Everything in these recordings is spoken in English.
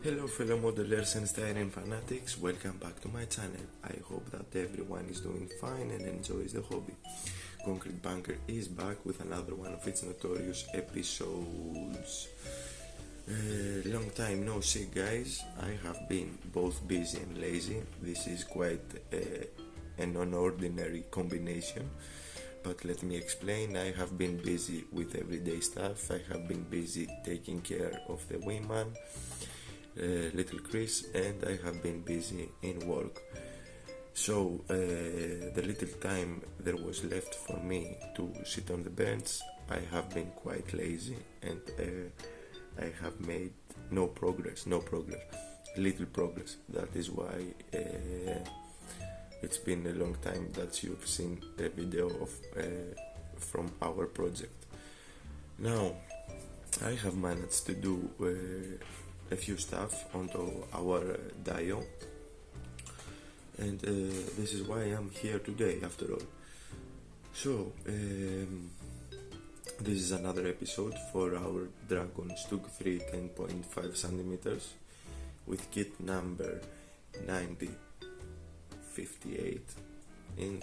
Hello fellow modelers and styling fanatics, welcome back to my channel. I hope that everyone is doing fine and enjoys the hobby. Concrete Bunker is back with another one of its notorious episodes. Long time no see guys, I have been both busy and lazy. This is quite an unordinary combination. But let me explain. I have been busy with everyday stuff. I have been busy taking care of the women, little Chris, and I have been busy in work. So the little time there was left for me to sit on the bench, I have been quite lazy, and I have made no progress, little progress. That is why it's been a long time that you've seen a video of from our project. Now I have managed to do a few stuff onto our dio, and this is why I'm here today after all. So this is another episode for our Dragon Stug 3 10.5 centimeters with kit number 9058 in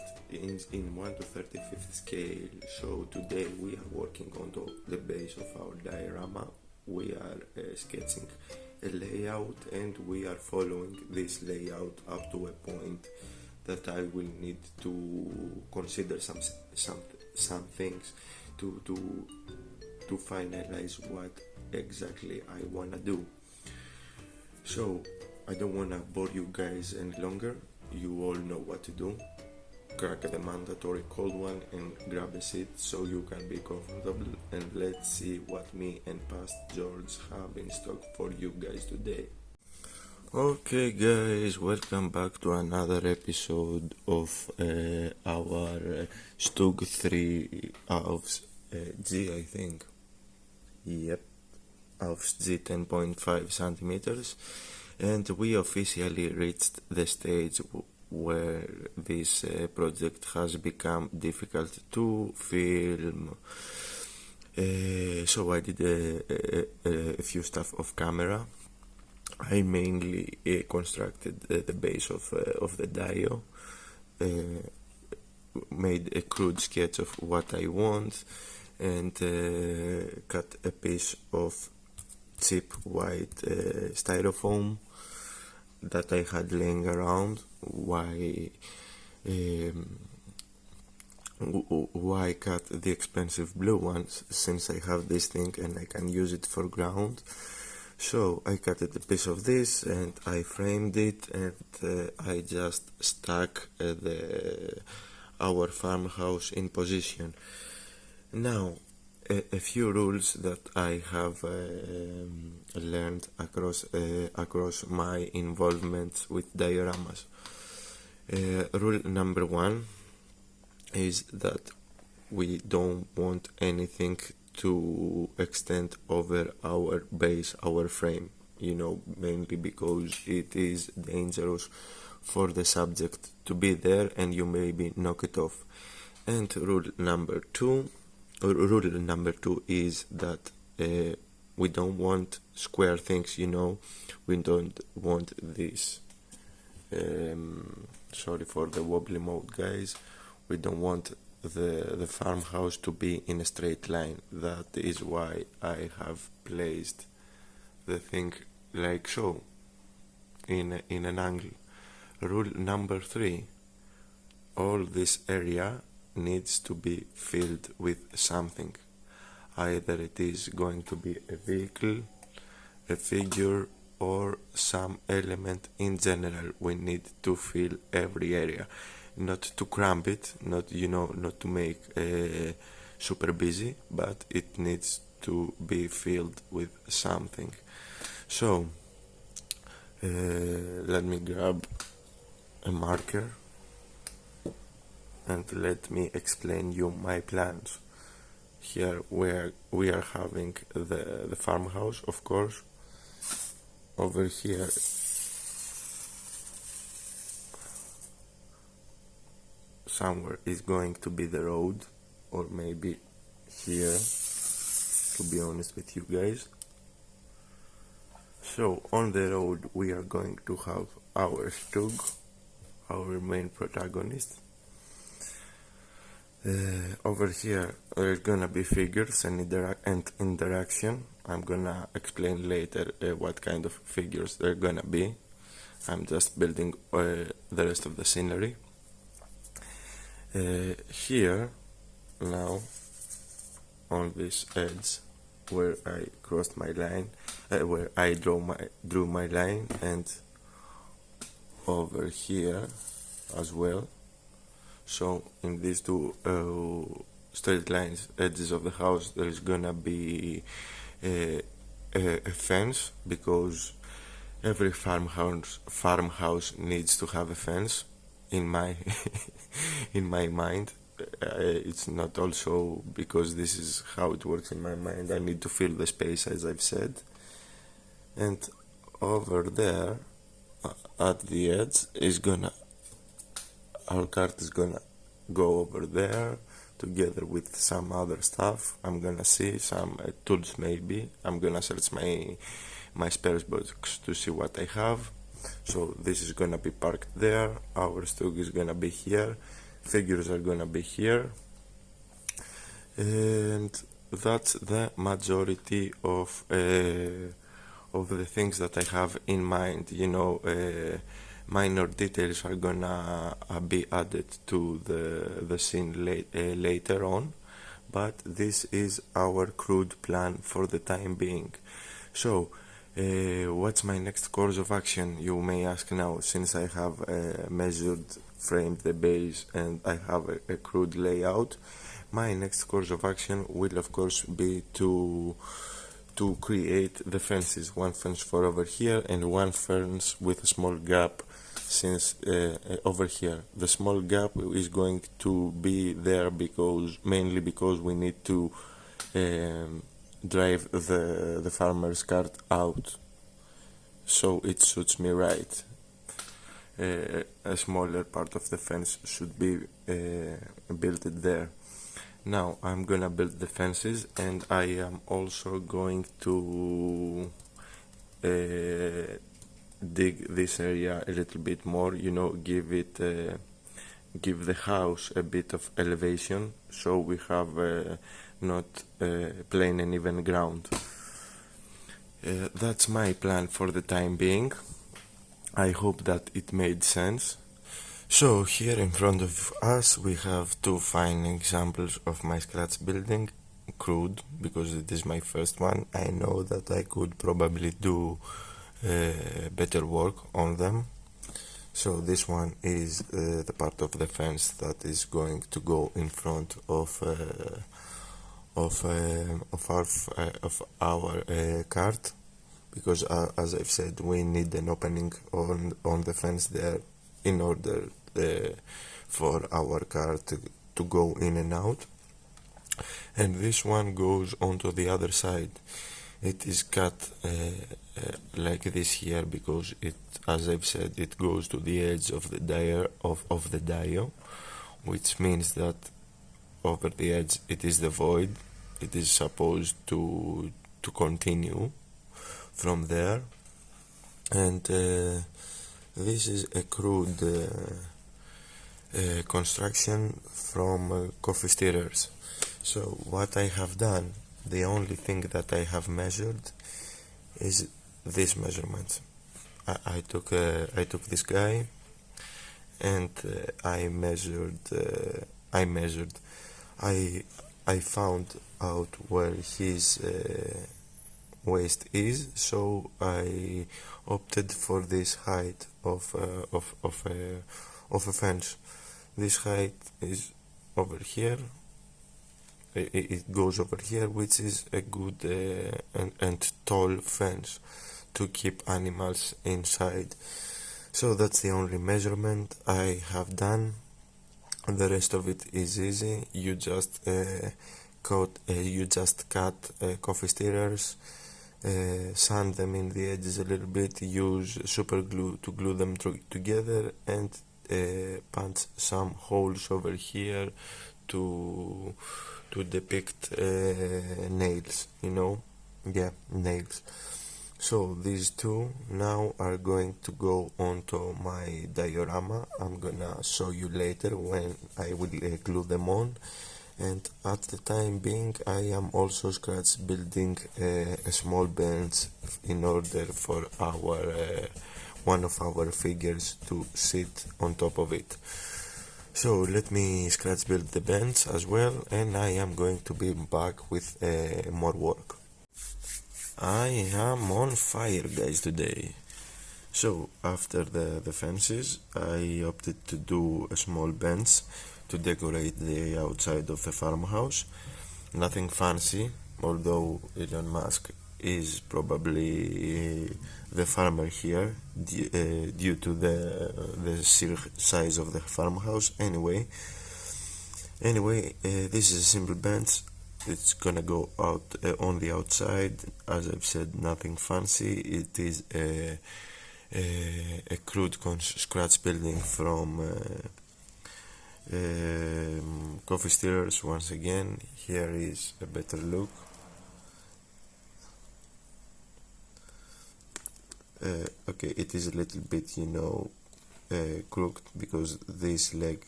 1 to 35th scale. So today we are working on the base of our diorama. We are sketching a layout, and we are following this layout up to a point that I will need to consider some things to finalize what exactly I wanna do. So I don't wanna bore you guys any longer. You all know what to do. Crack the mandatory cold one and grab a seat so you can be comfortable, and let's see what me and past George have in stock for you guys today. Okay guys, welcome back to another episode of our Stug 3 Ausf.G, I think. Yep, Ausf.G 10.5 centimeters, and we officially reached the stage where this project has become difficult to film. So I did a few stuff off camera. I mainly constructed the base of the dio, made a crude sketch of what I want, and cut a piece of cheap white styrofoam that I had laying around. Why cut the expensive blue ones, since I have this thing and I can use it for ground? So I cut a piece of this and I framed it, and I just stuck our farmhouse in position. Now a few rules that I have learned across my involvement with dioramas. Rule number 1 is that we don't want anything to extend over our base, our frame, mainly because it is dangerous for the subject to be there and you maybe knock it off. And rule number two is that we don't want square things, we don't want this, sorry for the wobbly mode guys, we don't want the farmhouse to be in a straight line. That is why I have placed the thing like so, in an angle. Rule number 3, all this area needs to be filled with something. Either it is going to be a vehicle, a figure, or some element in general. We need to fill every area, not to cramp it, not to make super busy, but it needs to be filled with something. So let me grab a marker and let me explain you my plans. Here where we are having the farmhouse, of course. Over here somewhere is going to be the road, or maybe here, to be honest with you guys. So on the road we are going to have our Stug, our main protagonist. Over here there's gonna be figures and interaction. I'm gonna explain later what kind of figures they're gonna be. I'm just building the rest of the scenery. Here now on this edge where I crossed my line, where I drew my line, and over here as well. So in these two straight lines, edges of the house, there is gonna be a fence, because every farmhouse needs to have a fence. In my in my mind, it's not also because this is how it works in my mind. I need to fill the space, as I've said. And over there, at the edge, our cart is gonna go over there together with some other stuff. I'm gonna see some tools maybe. I'm gonna search my spares box to see what I have. So this is gonna be parked there. Our Stug is gonna be here. Figures are gonna be here. And that's the majority of the things that I have in mind. You know, minor details are gonna be added to the scene later on, but this is our crude plan for the time being. So what's my next course of action, you may ask now, since I have framed the base and I have a crude layout. My next course of action will of course be to create the fences, one fence for over here and one fence with a small gap, since over here the small gap is going to be there mainly because we need to drive the farmer's cart out, so it suits me right. A smaller part of the fence should be built there. Now I'm gonna build the fences, and I am also going to dig this area a little bit more, you know, give the house a bit of elevation, so we have not plain and even ground. That's my plan for the time being. I hope that it made sense. So here in front of us we have two fine examples of my scratch building, crude, because it is my first one. I know that I could probably do better work on them. So this one is the part of the fence that is going to go in front of our cart, because as I've said, we need an opening on the fence there in order for our car to go in and out. And this one goes onto the other side. It is cut like this here because it, as I've said, it goes to the edge of the dio, which means that over the edge it is the void. It is supposed to continue from there, and this is a crude construction from coffee stirrers. So what I have done, the only thing that I have measured is this measurement. I took this guy and I found out where his waist is, so I opted for this height of a fence. This height is over here. It goes over here, which is a good and tall fence to keep animals inside. So that's the only measurement I have done. The rest of it is easy. You just cut coffee stirrers, sand them in the edges a little bit, use super glue to glue them together, and punch some holes over here to depict nails, you know, nails. So these two now are going to go onto my diorama. I'm gonna show you later when I will glue them on. And at the time being, I am also scratch building a small bench in order for our one of our figures to sit on top of it. So let me scratch build the bench as well, and I am going to be back with more work. I am on fire, guys, today. So after the fences, I opted to do a small bench to decorate the outside of the farmhouse. Nothing fancy, although Elon Musk is probably the farmer here due to the sheer size of the farmhouse. Anyway, this is a simple bench. It's gonna go out on the outside. As I've said, nothing fancy. It is a crude scratch building from coffee stirrers. Once again, here is a better look. Okay, it is a little bit, crooked because this leg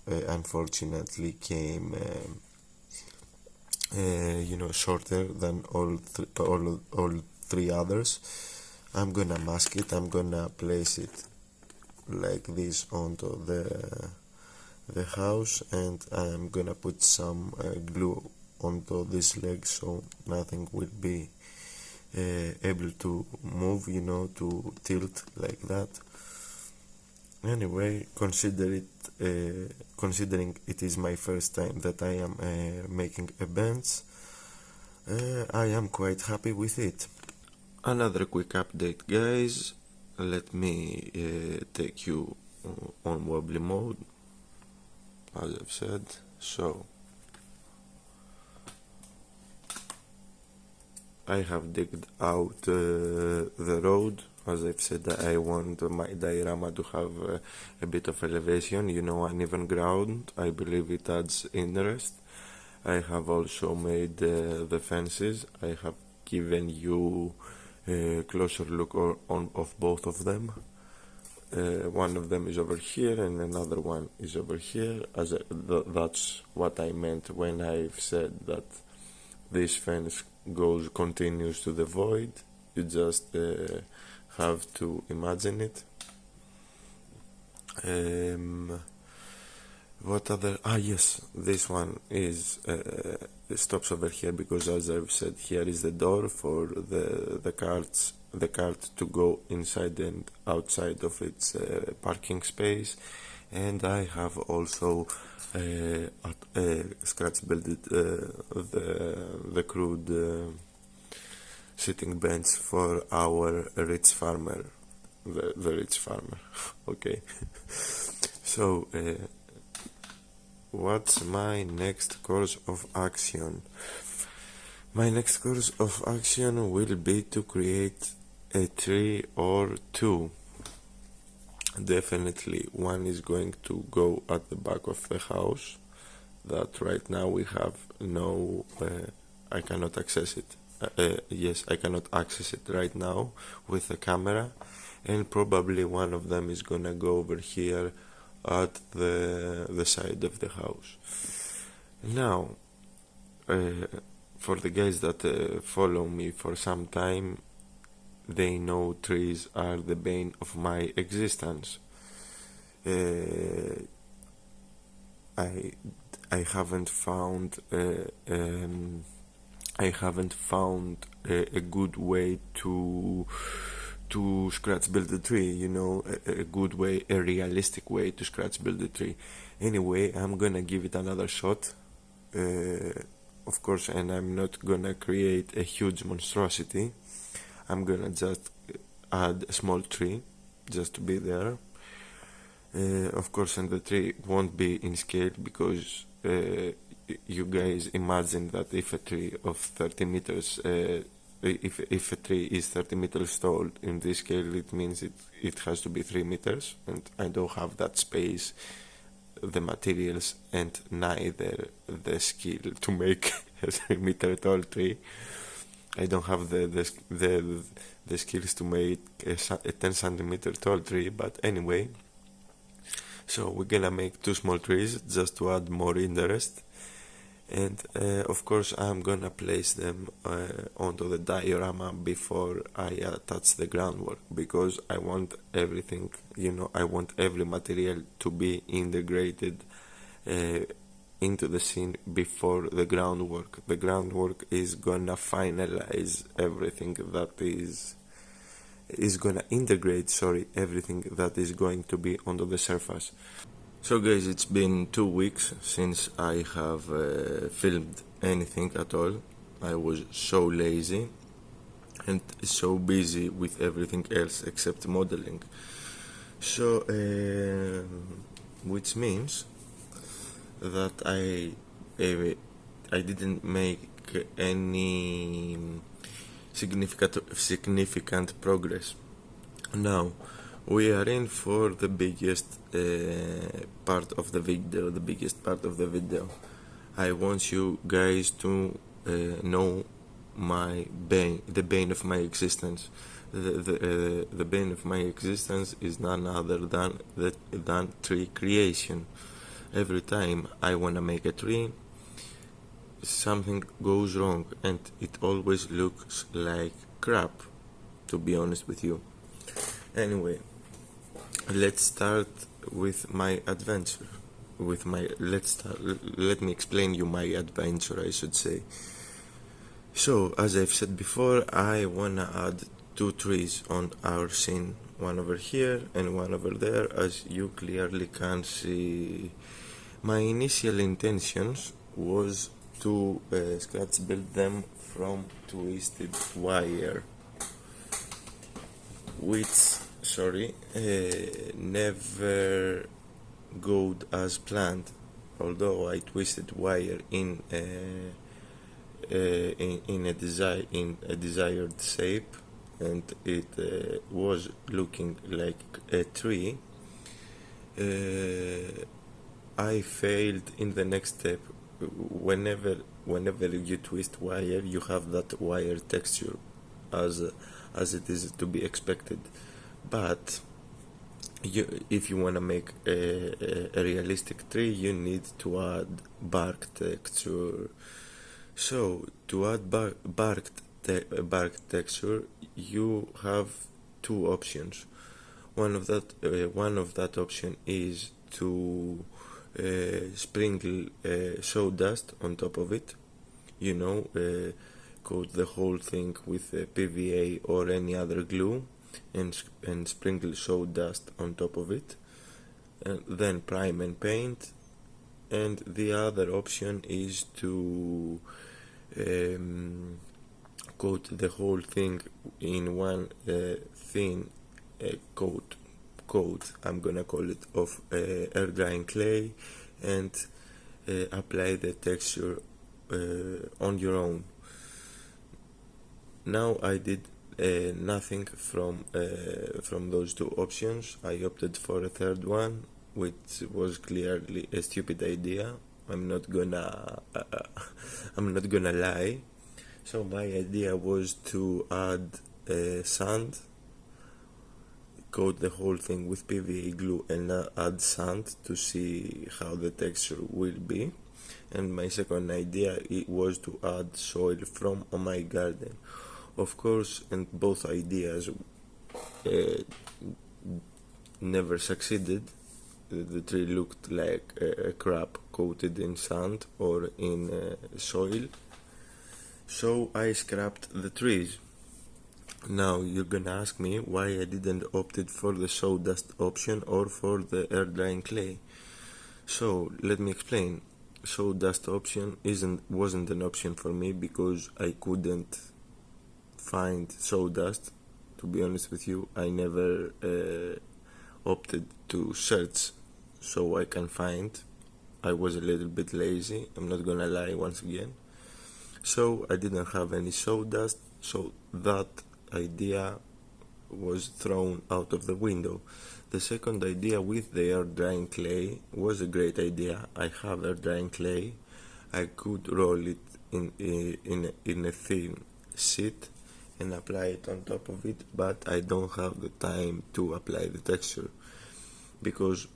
unfortunately came shorter than all three others. I'm gonna mask it. I'm gonna place it like this onto the house, and I'm gonna put some glue onto this leg so nothing will be able to move, to tilt like that. Anyway, considering it is my first time that I am making a bench, I am quite happy with it. Another quick update, guys. Let me take you on wobbly mode, as I've said. So I have digged out the road. As I've said, I want my diorama to have a bit of elevation, uneven ground. I believe it adds interest. I have also made the fences. I have given you a closer look of both of them. One of them is over here and another one is over here. That's what I meant when I've said that this fence continues to the void. You just have to imagine it. What other? Yes, this one is stops over here because, as I've said, here is the door for the cart to go inside and outside of its parking space. And I have also scratch built the crude sitting bench for our rich farmer, the rich farmer. Okay. So what's my next course of action? My next course of action will be to create a tree or two. Definitely one is going to go at the back of the house, that right now we have no I cannot access it. Yes, I cannot access it right now with the camera, and probably one of them is gonna go over here at the side of the house. Now, for the guys that follow me for some time, they know trees are the bane of my existence. I haven't found a good way to scratch build a tree, a good way, a realistic way to scratch build a tree. Anyway, I'm gonna give it another shot, of course, and I'm not gonna create a huge monstrosity. I'm gonna just add a small tree just to be there. Of course, and the tree won't be in scale because you guys imagine that if a tree of 30 meters if a tree is 30 meters tall in this scale, it means it has to be 3 meters, and I don't have that space, the materials, and neither the skill to make a 3 meter tall tree. I don't have the skills to make a 10 centimeter tall tree, but anyway. So we're gonna make two small trees just to add more interest, and of course I'm gonna place them onto the diorama before I attach the groundwork, because I want everything, I want every material to be integrated into the scene before the groundwork. The groundwork is gonna finalize everything that is gonna integrate, everything that is going to be onto the surface. So guys, it's been 2 weeks since I have filmed anything at all. I was so lazy and so busy with everything else except modeling. So, which means that I didn't make any significant progress. Now we are in for the biggest part of the video. I want you guys to know the bane of my existence. The bane of my existence is none other than tree creation. Every time I wanna make a tree, something goes wrong, and it always looks like crap, to be honest with you. Anyway, let's start with my adventure. Let me explain you my adventure, I should say. So, as I've said before, I wanna add 2 trees on our scene, one over here and one over there, as you clearly can see. My initial intentions was to scratch build them from twisted wire, which never got as planned, although I twisted wire in a desired shape, and it was looking like a tree. I failed in the next step. Whenever you twist wire, you have that wire texture as it is to be expected. But if you want to make a realistic tree, you need to add bark texture. So to add bark texture, you have 2 options. One of that option is to sprinkle sawdust on top of it, coat the whole thing with PVA or any other glue, and sprinkle sawdust on top of it, and then prime and paint. And the other option is to coat the whole thing in one thin coat, I'm gonna call it, of air drying clay, and apply the texture on your own. Now I did nothing from those 2 options. I opted for a third one, which was clearly a stupid idea. I'm not gonna lie. So my idea was to add sand, coat the whole thing with PVA glue, and add sand to see how the texture will be. And my second idea was to add soil from my garden. Of course, and both ideas never succeeded. The tree looked like a crap coated in sand or in soil. So I scrapped the trees. Now you're gonna ask me why I didn't opted for the sawdust option or for the air drying clay. So let me explain. Sawdust option wasn't an option for me because I couldn't find sawdust. To be honest with you, I never opted to search so I can find. I was a little bit lazy, I'm not gonna lie once again. So I didn't have any sawdust, so that idea was thrown out of the window. The second idea with the air drying clay was a great idea. I have air drying clay. I could roll it in a thin sheet and apply it on top of it, but I don't have the time to apply the texture because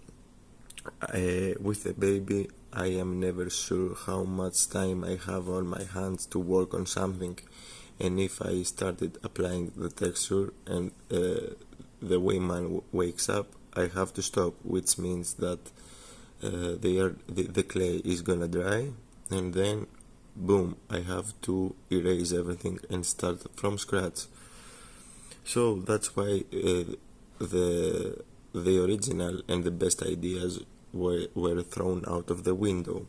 with a baby I am never sure how much time I have on my hands to work on something, and if I started applying the texture and the wingman wakes up, I have to stop, which means that the clay is gonna dry, and then boom, I have to erase everything and start from scratch. So that's why the original and the best ideas were thrown out of the window.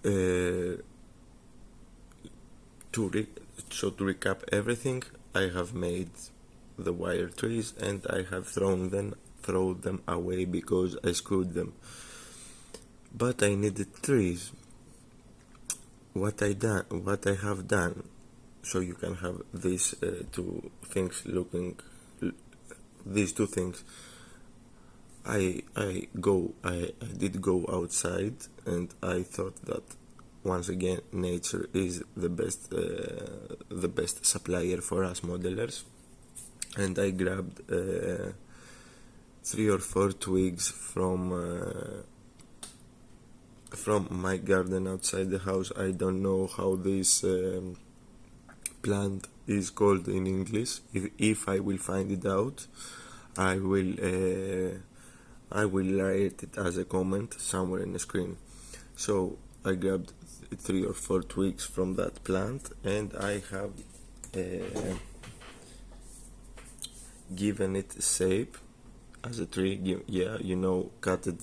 To recap everything, I have made the wire trees and I have thrown them away because I screwed them. But I needed trees. What I have done, so you can have these two things looking, these two things. I did go outside, and I thought that once again nature is the best supplier for us modelers, and I grabbed 3 or 4 twigs from my garden outside the house. I don't know how this plant is called in English. If I will find it out, I will write it as a comment somewhere in the screen. So I grabbed 3 or 4 twigs from that plant, and I have given it shape as a tree. Cutted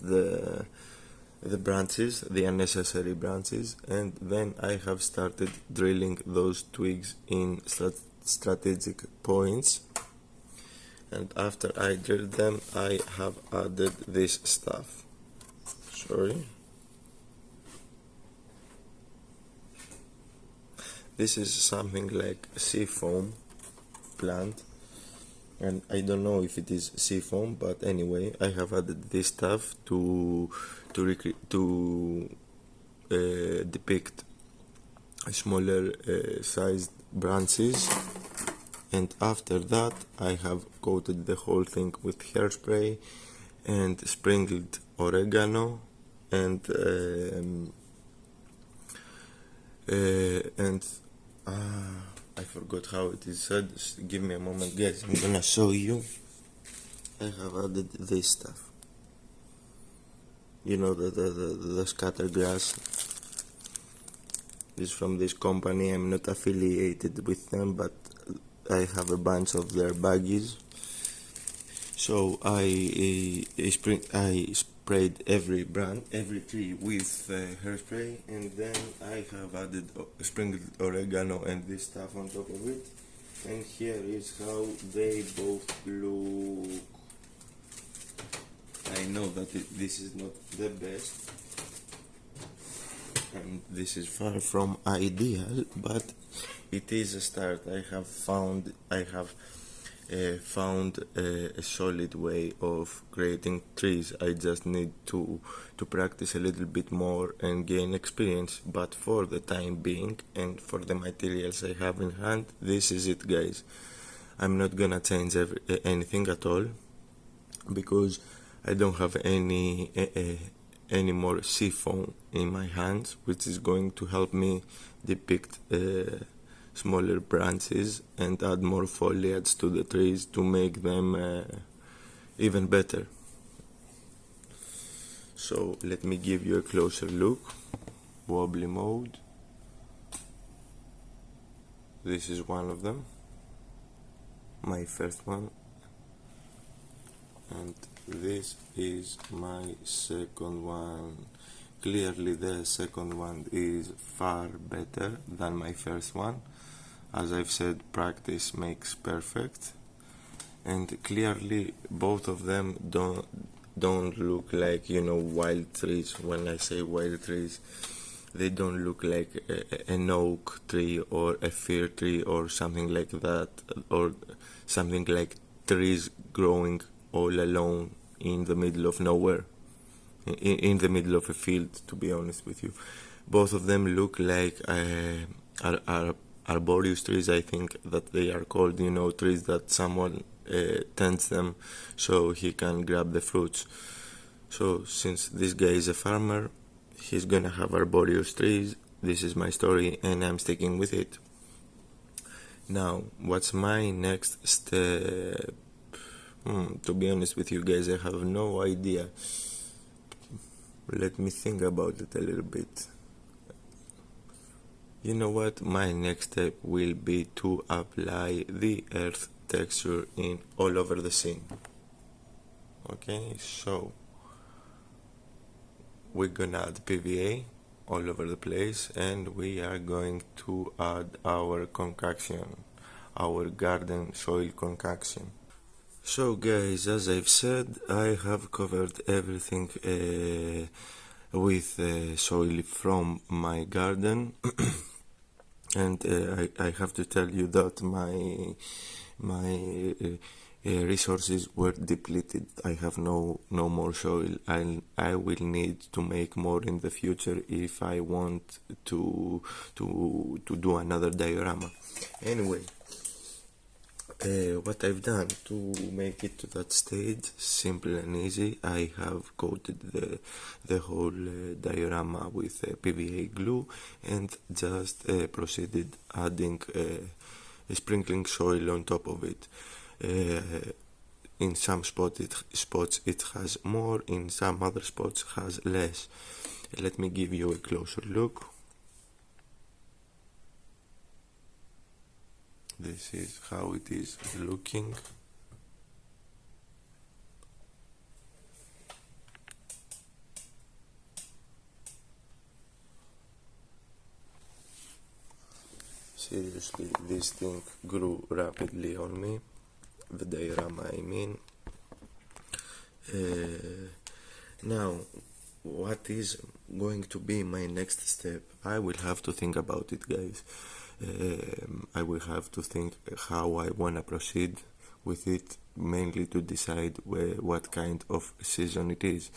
the branches, the unnecessary branches, and then I have started drilling those twigs in strategic points. And after I drilled them, I have added this stuff. This is something like sea foam plant, and I don't know if it is sea foam, but anyway, I have added this stuff to depict smaller sized branches. And after that, I have coated the whole thing with hairspray and sprinkled oregano and I forgot how it is said. Give me a moment, guys. I'm gonna show you. I have added this stuff. You know, the scatter grass. This is from this company. I'm not affiliated with them, but I have a bunch of their baggies. So I sprayed every tree with hairspray, and then I have added sprinkled oregano and this stuff on top of it. And here is how they both look. I know that this is not the best, and this is far from ideal, but it is a start. I have found a solid way of creating trees. I just need to practice a little bit more and gain experience, but for the time being and for the materials I have in hand, this is it, guys. I'm not gonna change anything at all, because I don't have any more seafoam in my hands, which is going to help me depict smaller branches and add more foliage to the trees to make them even better. So let me give you a closer look. Wobbly mode. This is one of them, my first one, and this is my second one. Clearly the second one is far better than my first one. As I've said, practice makes perfect, and clearly both of them don't look like, wild trees. When I say wild trees, they don't look like an oak tree or a fir tree or something like that, or something like trees growing all alone in the middle of nowhere, in the middle of a field, to be honest with you. Both of them look like arboreous trees, I think that they are called, trees that someone tends them so he can grab the fruits. So since this guy is a farmer, he's gonna have arboreous trees. This is my story and I'm sticking with it. Now, what's my next step? To be honest with you guys, I have no idea. Let me think about it a little bit. You know what? My next step will be to apply the earth texture in all over the scene. Okay, so we're gonna add PVA all over the place, and we are going to add our concoction, our garden soil concoction. So guys, as I've said, I have covered everything with soil from my garden and I have to tell you that my resources were depleted. I have no more soil. I will need to make more in the future if I want to do another diorama. Anyway, what I've done to make it to that stage, simple and easy, I have coated the whole diorama with PVA glue and just proceeded adding sprinkling soil on top of it. In some spots it has more, in some other spots has less. Let me give you a closer look. This is how it is looking. Seriously, this thing grew rapidly on me, the diorama I mean. Now, what is going to be my next step? I will have to think about it, guys. I will have to think how I wanna proceed with it, mainly to decide what kind of season it is,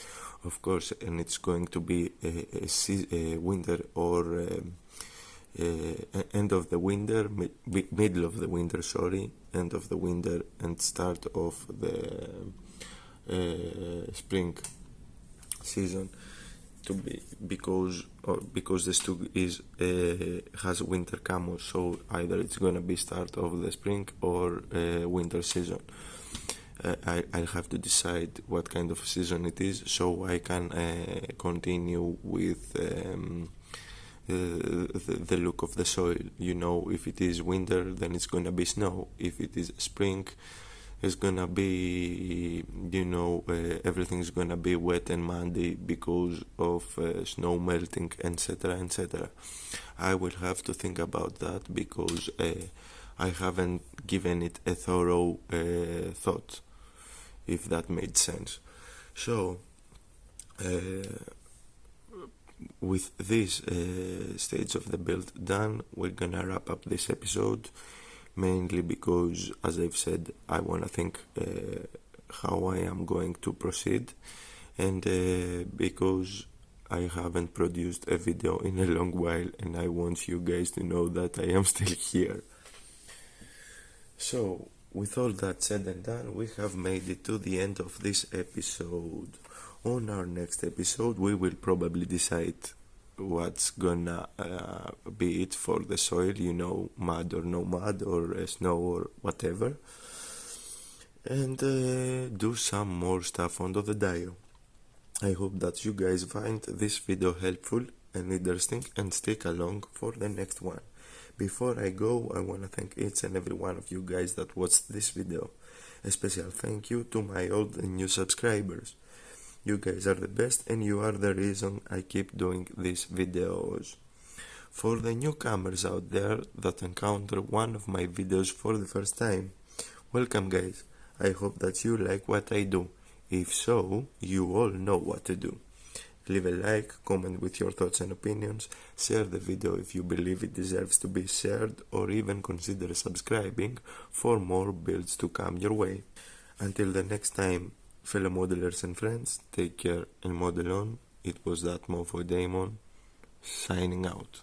of course, and it's going to be a winter or end of the winter, middle of the winter, end of the winter and start of the spring season. Because the Stug has winter camo, so either it's gonna be start of the spring or winter season. I'll have to decide what kind of season it is, so I can continue with the look of the soil. If it is winter, then it's gonna be snow. If it is spring, it's gonna be, everything's gonna be wet and muddy because of snow melting, etc., etc. I will have to think about that because I haven't given it a thorough thought, if that made sense. So, with this stage of the build done, we're gonna wrap up this episode. Mainly because, as I've said, I want to think how I am going to proceed, and because I haven't produced a video in a long while and I want you guys to know that I am still here. So, with all that said and done, we have made it to the end of this episode. On our next episode, we will probably decide what's gonna be it for the soil, mud or no mud, or snow or whatever, and do some more stuff onto the dio. I hope that you guys find this video helpful and interesting and stick along for the next one. Before I go, I want to thank each and every one of you guys that watched this video. A special thank you to my old and new subscribers. You guys are the best and you are the reason I keep doing these videos. For the newcomers out there that encounter one of my videos for the first time, welcome guys. I hope that you like what I do. If so, you all know what to do. Leave a like, comment with your thoughts and opinions, share the video if you believe it deserves to be shared, or even consider subscribing for more builds to come your way. Until the next time, fellow modelers and friends, take care and model on. It was that Mofo Daemon, signing out.